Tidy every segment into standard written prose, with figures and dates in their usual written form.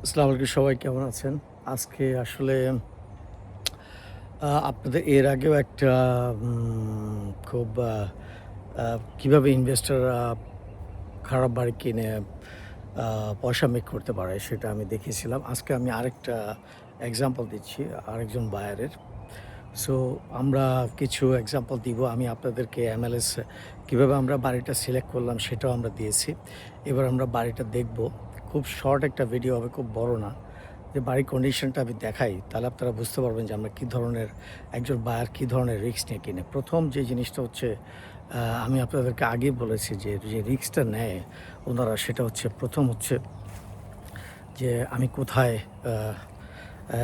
আসসালামু আলাইকুম, সবাই কেমন আছেন? আজকে আসলে আপনাদের এর আগেও একটা খুব আ কিভাবে ইনভেস্টররা খারাপ বাড়ি কিনে পয়সা মেক করতে পারে সেটা আমি দেখিয়েছিলাম। আজকে আমি আরেকটা এক্সাম্পল দিচ্ছি আরেকজন বায়ারের। সো আমরা কিছু এক্সাম্পল দিব। আমি আপনাদেরকে MLS কিভাবে আমরা বাড়িটা সিলেক্ট করলাম সেটাও আমরা দিয়েছি। এবার আমরা বাড়িটা দেখব। খুব শর্ট একটা ভিডিও হবে, খুব বড় না। যে বাড়ির কন্ডিশনটা আমি দেখাই, তাহলে আপনারা বুঝতে পারবেন যে আমরা কী ধরনের একজন বায়ার কী ধরনের রিস্ক নিয়ে কিনে। প্রথম যে জিনিসটা হচ্ছে, আমি আপনাদেরকে আগেই বলেছি যে রিস্কটা নেয় ওনারা, সেটা হচ্ছে প্রথম হচ্ছে যে আমি কোথায় আ আ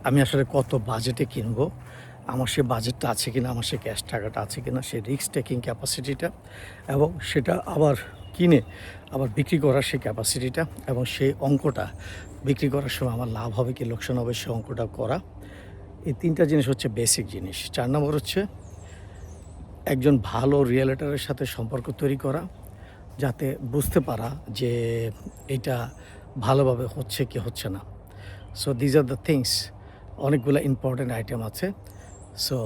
আমি আসলে কত বাজেটে কিনবো, আমার সে বাজেটটা আছে কিনা, আমার সে ক্যাশ টাকাটা আছে কিনা, সেই রিস্ক টেকিং ক্যাপাসিটিটা, এবং সেটা আবার কিনে আবার বিক্রি করার সেই ক্যাপাসিটিটা, এবং সেই অঙ্কটা বিক্রি করার সময় আমার লাভ হবে কি লোকসান হবে সেই অঙ্কটা করা। এই ৩টা জিনিস হচ্ছে বেসিক জিনিস। ৪ নম্বর হচ্ছে একজন ভালো রিয়েলিটরের সাথে সম্পর্ক তৈরি করা, যাতে বুঝতে পারা যে এটা ভালোভাবে হচ্ছে কি হচ্ছে না। So these are the things. অনেকগুলো ইম্পর্টেন্ট আইটেম আছে। So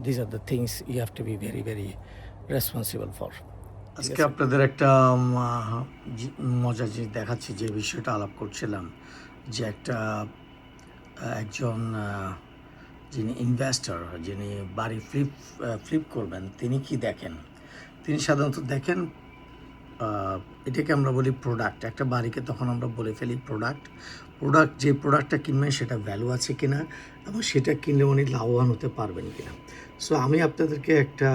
these are the things you have to be very very responsible for. আজকে আপনাদের একটা মজার জিনিস দেখাচ্ছি, যে বিষয়টা আলাপ করছিলাম, যে একজন যিনি ইনভেস্টর, যিনি বাড়ি ফ্লিপ করবেন, তিনি কি দেখেন? তিনি সাধারণত দেখেন, এটাকে আমরা বলি প্রোডাক্ট। একটা বাড়িকে তখন আমরা বলে ফেলি প্রোডাক্ট। যে প্রোডাক্টটা কিনবেন সেটা ভ্যালু আছে কিনা, এবং সেটা কিনলে উনি লাভবান হতে পারবেন কিনা। সো আমি আপনাদেরকে একটা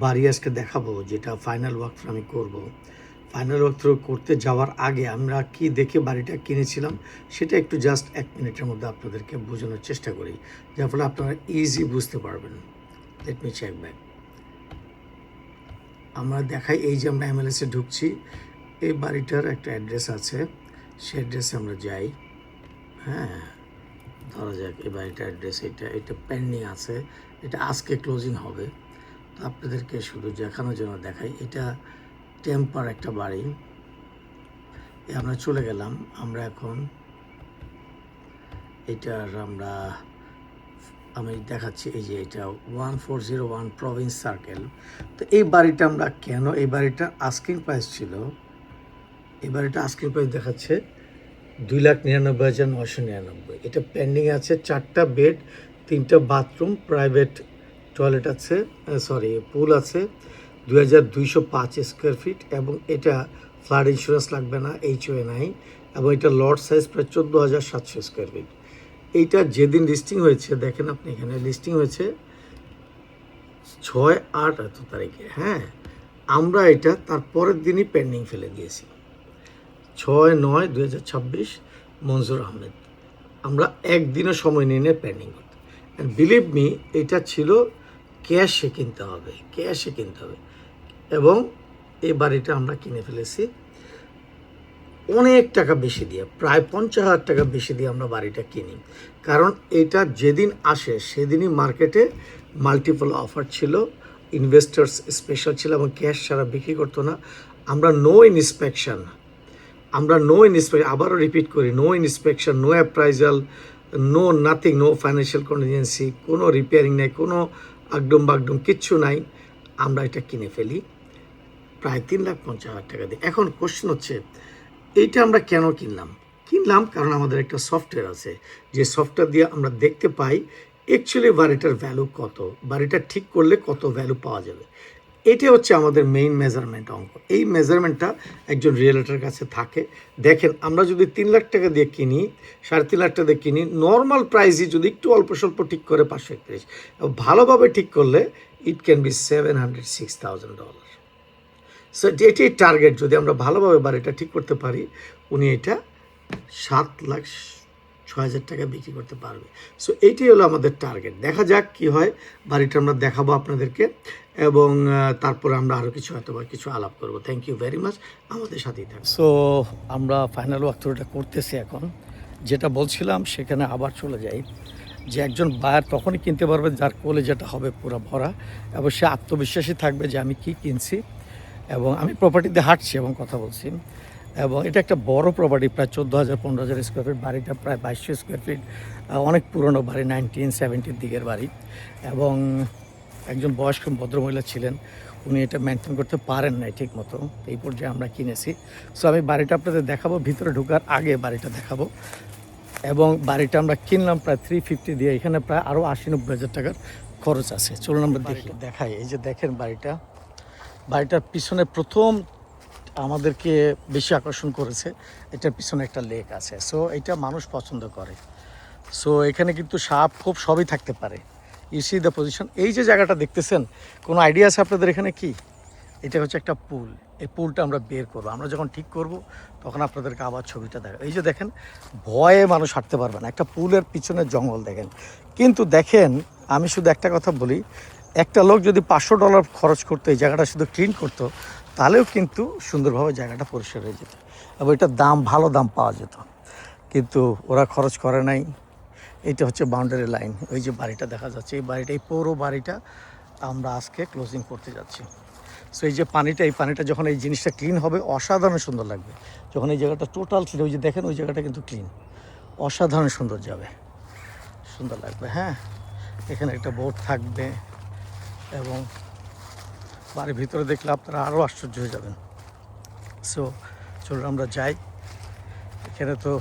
বাড়ি আজকে দেখাবো, যেটা ফাইনাল ওয়ার্ক আমি করব। ফাইনাল ওয়ার্ক থ্রু করতে যাওয়ার আগে আমরা কি দেখে বাড়িটা কিনেছিলাম সেটা একটু জাস্ট 1 মিনিটের মধ্যে আপনাদেরকে বোঝানোর চেষ্টা করি, যার ফলে আপনারা ইজি বুঝতে পারবেন। Let me check back. আমরা দেখাই, এই যে আমরা MLS-এ ঢুকছি, এই বাড়িটার একটা অ্যাড্রেস আছে, সেই অ্যাড্রেসে আমরা যাই। হ্যাঁ, ধরা যাক এই বাড়িটার অ্যাড্রেস এটা পেন্ডিং আছে, এটা আজকে ক্লোজিং হবে। তো আপনাদেরকে শুধু দেখানোর জন্য দেখাই, এটা টেম্পার একটা বাড়ি। আমরা চলে গেলাম, আমরা এখন আমি দেখাচ্ছি, এই যে এটা 1401 প্রভিন্স সার্কেল। তো এই বাড়িটা আমরা কেন, এই বাড়িটার আস্কিং প্রাইস ছিল, এই বাড়িটা আস্কিং প্রাইস দেখাচ্ছে 2,99,999। এটা পেন্ডিং আছে, 4টা বেড, 3টা বাথরুম, প্রাইভেট টয়লেট আছে, পুল আছে, 2,205 স্কোয়ার ফিট, এবং এটা ফ্লাড ইন্স্যুরেন্স লাগবে না, HOA নাই, এবং এটা লট সাইজ প্রায় 14,700 স্কোয়ার ফিট। এইটা যেদিন লিস্টিং হয়েছে, দেখেন আপনি এখানে লিস্টিং হয়েছে 6-8 তারিখে। হ্যাঁ, আমরা এটা তার পরের দিনই পেন্ডিং ফেলে দিয়েছি, 6/9/2026, মনজুর আহমেদ। আমরা একদিনও সময় নিয়ে পেন্ডিং করতে। অ্যান্ড বিলিভ মি, এটা ছিল ক্যাশে কিনতে হবে, এবং এই বাড়িটা আমরা কিনে ফেলেছি অনেক টাকা বেশি দিয়ে, প্রায় 50,000 টাকা বেশি দিয়ে আমরা বাড়িটা কিনি। কারণ এটা যেদিন আসে সেদিনই মার্কেটে মাল্টিপল অফার ছিল, ইনভেস্টার্স স্পেশাল ছিল, এবং ক্যাশ ছাড়া বিক্রি করতো না। আমরা নো ইন্সপেকশন, আবারও রিপিট করি, no inspection, no appraisal, no nothing, no financial contingency, কোনো রিপেয়ারিং নেই, কোনো আগডুম বাগডুম কিচ্ছু নাই। আমরা এটা কিনে ফেলি প্রায় 3,50,000 টাকা দিয়ে। এখন কোশ্চেন হচ্ছে, এইটা আমরা কেন কিনলাম? কারণ আমাদের একটা সফটওয়্যার আছে, যে সফটওয়্যার দিয়ে আমরা দেখতে পাই অ্যাকচুয়ালি বাড়িটার ভ্যালু কত, বাড়িটা ঠিক করলে কত ভ্যালু পাওয়া যাবে। এটা হচ্ছে আমাদের মেইন মেজারমেন্ট অঙ্ক। এই মেজারমেন্টটা একজন রিয়েলিটরের কাছে থাকে। দেখেন, আমরা যদি 3 লাখ টাকা দিয়ে কিনি, 3.5 লাখ টাকা দিয়ে কিনি, নর্মাল প্রাইসই যদি একটু অল্প স্বল্প ঠিক করে 531, ভালোভাবে ঠিক করলে ইট ক্যান বি $706,000। সো এটাই টার্গেট। যদি আমরা ভালোভাবে বাড়িটা ঠিক করতে পারি, উনি এটা 7,06,000 টাকা বিক্রি করতে পারবে। সো এইটাই হলো আমাদের টার্গেট। দেখা যাক কি হয়। বাড়িটা আমরা দেখাবো আপনাদেরকে, এবং তারপরে আমরা আরও কিছু আলাপ করবো। থ্যাংক ইউ ভেরি মাচ, আমাদের সাথেই থাকুন। সো আমরা ফাইনাল ওয়াকথ্রুটা করতেছি এখন। যেটা বলছিলাম সেখানে আবার চলে যাই, যে একজন বায়ার তখনই কিনতে পারবে যার কোলে যেটা হবে পুরো ভরা, এবং সে আত্মবিশ্বাসী থাকবে যে আমি কি কিনছি, এবং আমি প্রপার্টিতে হাঁটছি এবং কথা বলছি। এবং এটা একটা বড় প্রপার্টি, প্রায় 14,000-15,000 স্কোয়ার ফিট। বাড়িটা প্রায় 2200 স্কোয়ার ফিট। অনেক পুরনো বাড়ি, 1970-র দিকের বাড়ি। এবং একজন বয়স্ক ভদ্রমহিলা ছিলেন, উনি এটা মেনটেন করতে পারেন নাই ঠিক মতো। এই পর্যায়ে আমরা কিনেছি। সো আমি বাড়িটা আপনাদের দেখাবো, ভিতরে ঢোকার আগে বাড়িটা দেখাবো। এবং বাড়িটা আমরা কিনলাম প্রায় 350 দিয়ে। এখানে প্রায় আরও 80-90 হাজার টাকার খরচ আছে। চলুন আমরা দেখাই। এই যে দেখেন বাড়িটার পিছনে প্রথম আমাদেরকে বেশি আকর্ষণ করেছে, এটার পিছনে একটা লেক আছে। সো এটা মানুষ পছন্দ করে। সো এখানে কিন্তু সাপ খুব সবই থাকতে পারে। You see the position. এই যে জায়গাটা দেখতেছেন, কোনো আইডিয়া আছে আপনাদের এখানে কি? এটা হচ্ছে একটা পুল। এই পুলটা আমরা বের করবো, আমরা যখন ঠিক করব তখন আপনাদেরকে আবার ছবিটা দেখা। এই যে দেখেন, ভয়ে মানুষ হাঁটতে পারবে না, একটা পুলের পিছনে জঙ্গল দেখেন। কিন্তু দেখেন, আমি শুধু একটা কথা বলি, একটা লোক যদি $500 খরচ করতো এই জায়গাটা শুধু ক্লিন করতো, তাহলেও কিন্তু সুন্দরভাবে জায়গাটা পরিষ্কার হয়ে যেত এবং এটার দাম, ভালো দাম পাওয়া যেত। কিন্তু ওরা খরচ করে নাই। এইটা হচ্ছে বাউন্ডারি লাইন। ওই যে বাড়িটা দেখা যাচ্ছে, এই বাড়িটা, এই পৌর বাড়িটা আমরা আজকে ক্লোজিং করতে যাচ্ছি। সো এই যে পানিটা, এই পানিটা যখন এই জিনিসটা ক্লিন হবে, অসাধারণ সুন্দর লাগবে। যখন এই জায়গাটা টোটাল ক্লিন, ওই যে দেখেন ওই জায়গাটা কিন্তু ক্লিন, অসাধারণ সুন্দর যাবে, সুন্দর লাগবে। হ্যাঁ, এখানে একটা বোট থাকবে এবং বাড়ির ভিতরে দেখলে আপনারা আরও আশ্চর্য হয়ে যাবেন। সো চলুন আমরা যাই। এখানে তো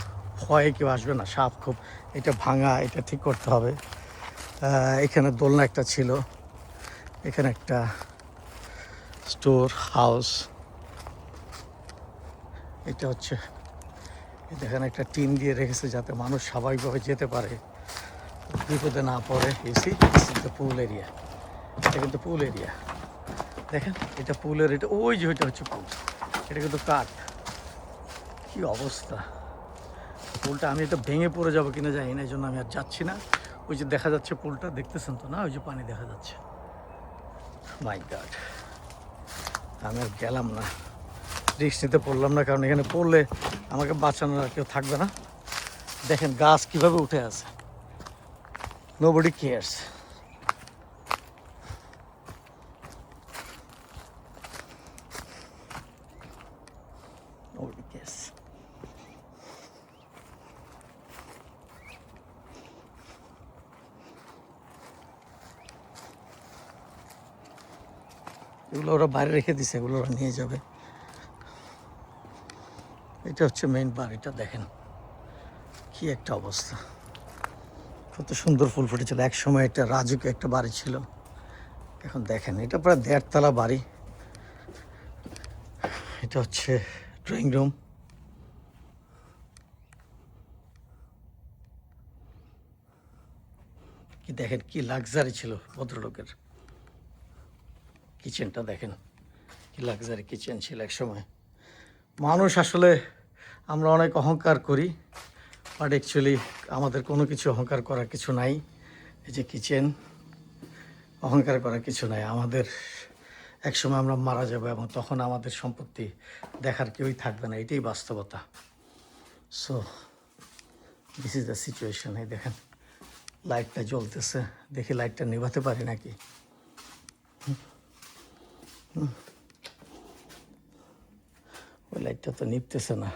ভয়ে কেউ আসবে না, সাপ খুব। এটা ভাঙা, এটা ঠিক করতে হবে। এখানে দোলনা একটা ছিল, এখানে একটা স্টোর হাউস। এটা হচ্ছে, দেখেন একটা টিন দিয়ে রেখেছে যাতে মানুষ স্বাভাবিকভাবে যেতে পারে, বিপদে না পড়ে। AC the pool area. এটা কিন্তু পুল এরিয়া, দেখেন এটা পুলের, এটা ওই যে ওইটা হচ্ছে পুল। এটা কিন্তু কাঠ, কি অবস্থা পুলটা। আমি এটা ভেঙে পড়ে যাবো কিনা জানি না, এই জন্য আমি আর যাচ্ছি না। ওই যে দেখা যাচ্ছে পুলটা, দেখতেছেন তো না, ওই যে পানি দেখা যাচ্ছে। মাই গড, আমি আর গেলাম না, রিস্ক নিতে পড়লাম না, কারণ এখানে পড়লে আমাকে বাঁচানোর আর কেউ থাকবে না। দেখেন গাছ কিভাবে উঠে আছে, নোবডি কেয়ারস। Nobody cares. এগুলো ওরা বাইরে রেখে দিছে, এগুলো ওরা নিয়ে যাবে। এটা হচ্ছে মেইন বাড়িটা, দেখেন কি একটা অবস্থা, কত সুন্দর ফুল ফুটেছিল। এক সময় একটা রাজুকে একটা বাড়ি ছিল, এখন দেখেন এটা প্রায় 1.5 তলা বাড়ি। এটা হচ্ছে ড্রয়িং রুম। কি দেখেন, কি লাক্সারি ছিল ভদ্রলোকের। কিচেনটা দেখেন, কি লাক্সারি কিচেন ছিল এক সময়। মানুষ আসলে আমরা অনেক অহংকার করি, বাট অ্যাকচুয়ালি আমাদের কোনো কিছু অহংকার করার কিছু নাই। এই যে কিচেন, অহংকার করার কিছু নাই। আমাদের একসময় আমরা মারা যাব এবং তখন আমাদের সম্পত্তি দেখার কেউই থাকবে না, এটাই বাস্তবতা। So this is the situation. এই দেখেন লাইটটা জ্বলতেছে, দেখি লাইটটা নেভাতে পারি নাকি। ওই লাইটটা তো নিভতেছে না।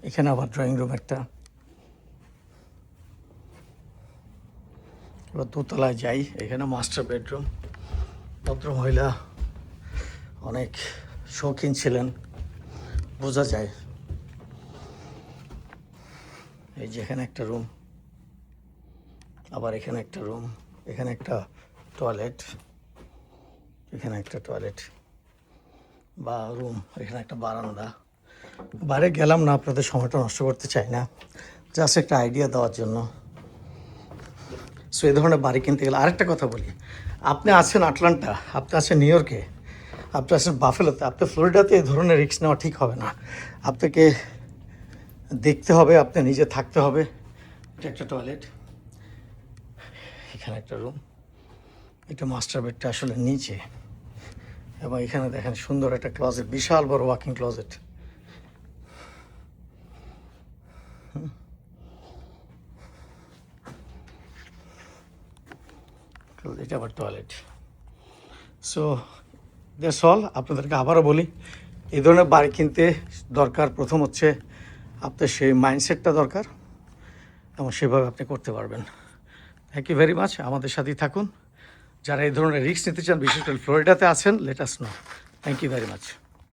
এখানে আবার ড্রয়িং রুম একটা। এবার দোতলায় যাই, এখানে মাস্টার বেডরুম। ভদ্রমহিলা অনেক শৌখিন ছিলেন, বোঝা যায়। এই যে এখানে একটা রুম, আবার এখানে একটা রুম, এখানে একটা টয়লেট, এখানে একটা টয়লেট বা রুম, এখানে একটা বারান্দা। বাইরে গেলাম না, আপনাদের সময়টা নষ্ট করতে চাই না, জাস্ট একটা আইডিয়া দেওয়ার জন্য। সো এই ধরনের বাড়ি কিনতে গেলে আরেকটা কথা বলি, আপনি আছেন আটলান্টা, আপনি আছেন নিউ ইয়র্কে, আপনি আসলে বাফেলোতে, আপনি ফ্লোরিডাতে এই ধরনের রিস্ক নেওয়া ঠিক হবে না। আপনাকে দেখতে হবে, আপনি নিজে থাকতে হবে। এটা একটা টয়লেট, এখানে একটা রুম, এটা মাস্টার বেডটা আসলে নিচে, এবং এখানে দেখেন সুন্দর একটা ক্লোজেট, বিশাল বড় ওয়াকিং ক্লোজেট। এটা আবার টয়লেট। So that's all. আপনাদেরকে আবারও বলি, এই ধরনের বাড়ি কিনতে দরকার, প্রথম হচ্ছে আপনার সেই মাইন্ডসেটটা দরকার, এবং সেভাবে আপনি করতে পারবেন। Thank you very much. আমাদের সাথেই থাকুন। যারা এই ধরনের রিস্ক নিতে চান, বিশেষ করে ফ্লোরিডাতে আছেন, let us know. Thank you very much.